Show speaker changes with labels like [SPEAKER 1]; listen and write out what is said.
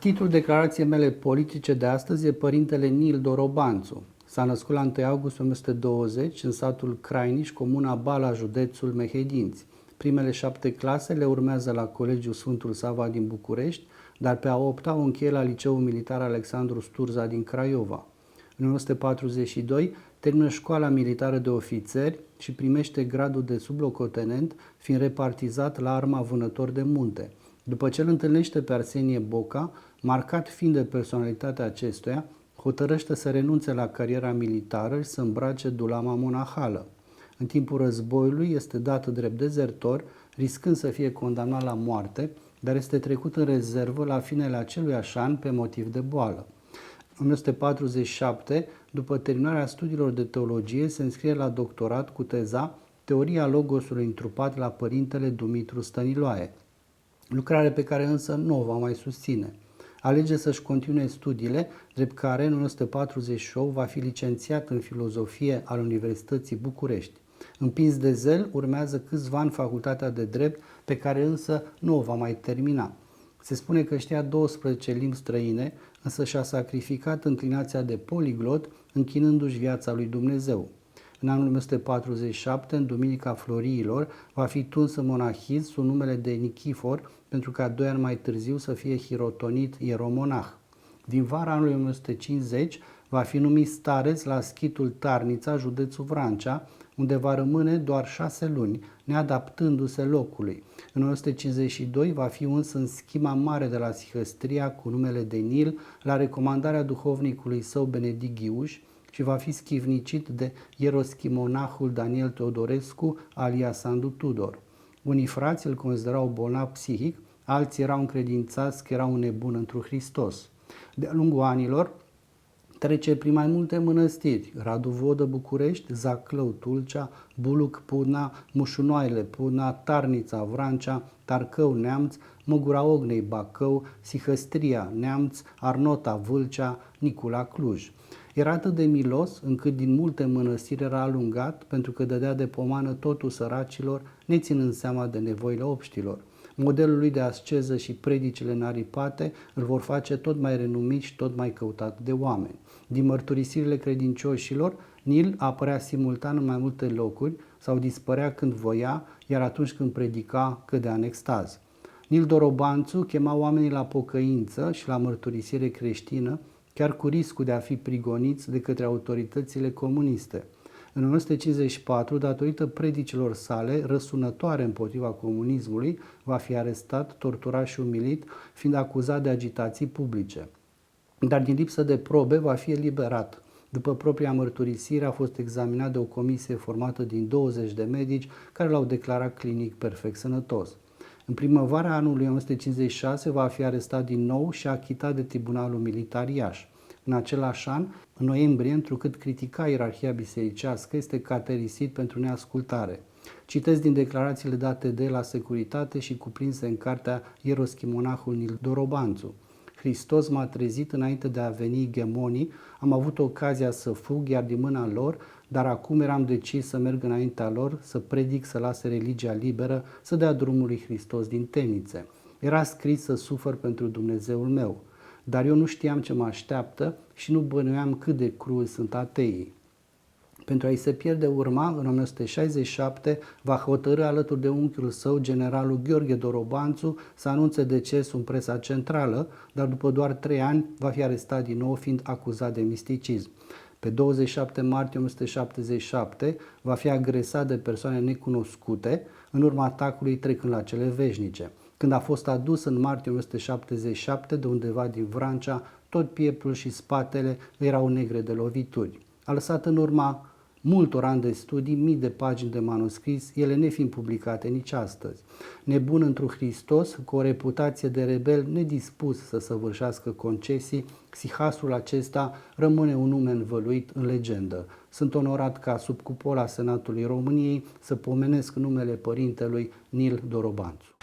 [SPEAKER 1] Titlul declarației mele politice de astăzi e Părintele Nil Dorobanțu. S-a născut la 1 august 1920 în satul Crainiș, comuna Bala, județul Mehedinți. Primele 7 clase le urmează la Colegiul Sfântul Sava din București, dar pe a 8-a o încheie la Liceul Militar Alexandru Sturza din Craiova. În 1942 termină școala militară de ofițeri și primește gradul de sublocotenent, fiind repartizat la arma vânător de munte. După ce îl întâlnește pe Arsenie Boca, marcat fiind de personalitatea acestuia, hotărăște să renunțe la cariera militară și să îmbrace dulama monahală. În timpul războiului este dat drept dezertor, riscând să fie condamnat la moarte, dar este trecut în rezervă la finele aceluiași an pe motiv de boală. În 1947, după terminarea studiilor de teologie, se înscrie la doctorat cu teza Teoria Logosului întrupat la Părintele Dumitru Stăniloae, lucrare pe care însă nu o va mai susține. Alege să-și continue studiile, drept care în 1948 va fi licențiat în filozofie al Universității București. Împins de zel, urmează câțiva ani facultatea de drept, pe care însă nu o va mai termina. Se spune că știa 12 limbi străine, însă și-a sacrificat înclinația de poliglot, închinându-și viața lui Dumnezeu. În anul 1947, în Duminica Floriilor, va fi tuns în monahism sub numele de Nichifor, pentru ca 2 ani mai târziu să fie hirotonit ieromonah. Din vara anului 1950 va fi numit stareț la schitul Tarnița, județul Vrancea, unde va rămâne doar 6 luni, neadaptându-se locului. În 1952 va fi uns în schima mare de la Sihăstria cu numele de Nil, la recomandarea duhovnicului său Benedict Ghiuș, și va fi schivnicit de ieroschimonahul Daniel Teodorescu, alias Sandu Tudor. Unii frați îl considerau bolnav psihic, alții erau încredințați că era un nebun întru Hristos. De-a lungul anilor trece prin mai multe mănăstiri: Radu Vodă București, Zaclău Tulcea, Buluc Pudna, Mușunoaile Pudna, Tarnița Vrancea, Tarcău Neamț, Măgura Ognei Bacău, Sihăstria Neamț, Arnota Vâlcea, Nicula Cluj. Era atât de milos încât din multe mănăstiri era alungat, pentru că dădea de pomană totul săracilor, neținând seama de nevoile obștilor. Modelul lui de asceză și predicile naripate îl vor face tot mai renumit și tot mai căutat de oameni. Din mărturisirile credincioșilor, Nil apărea simultan în mai multe locuri sau dispărea când voia, iar atunci când predica cădea în extaz. Nil Dorobanțu chema oamenii la pocăință și la mărturisire creștină, chiar cu riscul de a fi prigoniți de către autoritățile comuniste. În 1954, datorită predicilor sale răsunătoare împotriva comunismului, va fi arestat, torturat și umilit, fiind acuzat de agitații publice. Dar din lipsă de probe va fi eliberat. După propria mărturisire, a fost examinat de o comisie formată din 20 de medici care l-au declarat clinic perfect sănătos. În primăvara anului 1956 va fi arestat din nou și achitat de Tribunalul Militar Iași. În același an, în noiembrie, întrucât critica ierarhia bisericească, este caterisit pentru neascultare. Citesc din declarațiile date de la Securitate și cuprinse în cartea Ieroschimonahul Nil Dorobanțu. Hristos m-a trezit înainte de a veni ghemonii, am avut ocazia să fug, iar din mâna lor, dar acum eram decis să merg înaintea lor, să predic, să lase religia liberă, să dea drumul lui Hristos din temnițe. Era scris să sufăr pentru Dumnezeul meu, dar eu nu știam ce mă așteaptă și nu bănuiam cât de cruzi sunt ateii. Pentru a-i se pierde urma, în 1967 va hotărâ alături de unchiul său, generalul Gheorghe Dorobanțu, să anunțe decesul în presa centrală, dar după doar 3 ani va fi arestat din nou, fiind acuzat de misticism. Pe 27 martie 1977 va fi agresat de persoane necunoscute, în urma atacului trecând la cele veșnice. Când a fost adus în martie 1977 de undeva din Vrancea, tot pieptul și spatele erau negre de lovituri. A lăsat în urma multor ani de studii, mii de pagini de manuscris, ele nefiind publicate nici astăzi. Nebun întru Hristos, cu o reputație de rebel nedispus să săvârșească concesii, sihasul acesta rămâne un nume învăluit în legendă. Sunt onorat ca sub cupola Senatului României să pomenesc numele părintelui Nil Dorobanțu.